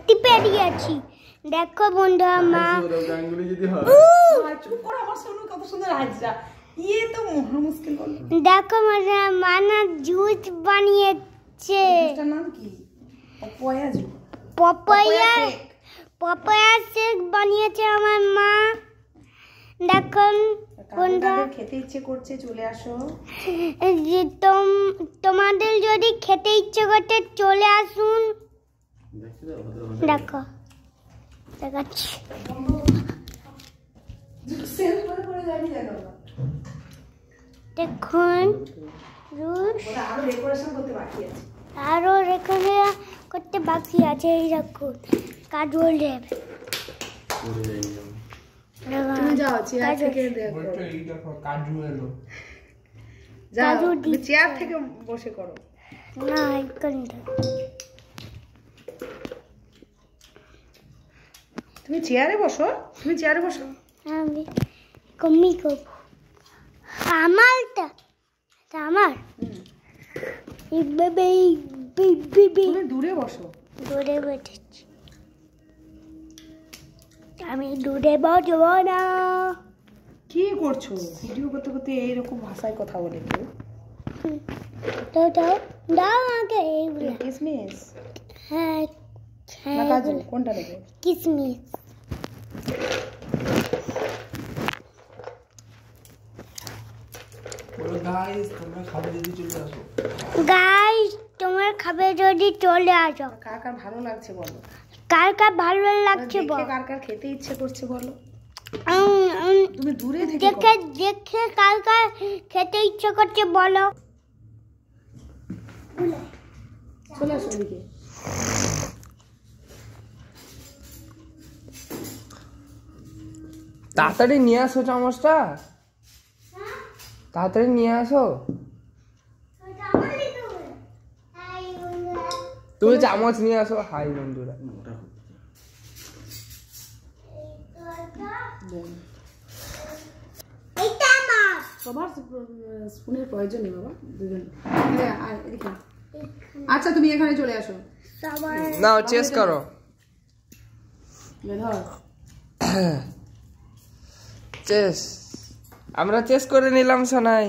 টিপে দিয়েছি। দেখো বন্ধুরা মা চুপ করো, আমার সোনু কত সুন্দর হাজরা। ইয়ে তো মহা মুশকিল বল। দেখো মানা জুস বানিয়েছে। এটার নাম কি? পপায়া জুস। পপায়া শেক বানিয়েছে আমার মা। দেখুন বন্ধুরা খেতে ইচ্ছে করছে, চলে আসো। তোমাদের যদি খেতে ইচ্ছে করতে চলে আসুন। দেখো দেখাচ্ছি। দেখুন আরো করতে বাকি আছে। এই দেখুন কাজল দেব। তুমি যাও চেয়ার থেকে দেখো। এই দেখো কাজু এলো। যাও চেয়ার থেকে বসে করো। না এইখানটা। তুমি চেয়ারে বসো, তুমি চেয়ারে বসো। আমি কমি করব। আমারটা আমার তুমি দূরে বসো। দূরে বসেছি আমি। দূরে বসবো না। কি করছো? ভিডিও করতে করতে এইরকম ভাষায় কথা বলে কেউ? দাও দাও দাও আগে এইগুলো। কিসমিস? হ্যাঁ না কাজু, কোনটা নেবে? কিসমিস। গাইস তোমরা খাবে যদি চলে আসো। গাইস তোমরা খাবে যদি চলে আসো। কার কার ভালো লাগছে বলো? কার কার ভালো লাগছে বলো? কার কার খেতে ইচ্ছে করছে বলো? তুমি দূরে থেকে দেখে কার কার খেতে ইচ্ছে করছে বলো? চলে আসো এদিকে। তাড়াতাড়ি নিয়ে আসো চামচটা, তাড়াতাড়ি নিয়ে আসো। তুমি চামচ নিয়ে আসো। হাই বন্ধুরা। সবার স্পুনের প্রয়োজন নেই বাবা, দুজন। আচ্ছা তুমি এখানে চলে আসো। নাও চেস করো। চেস আমরা চেস করে নিলাম সোনাই।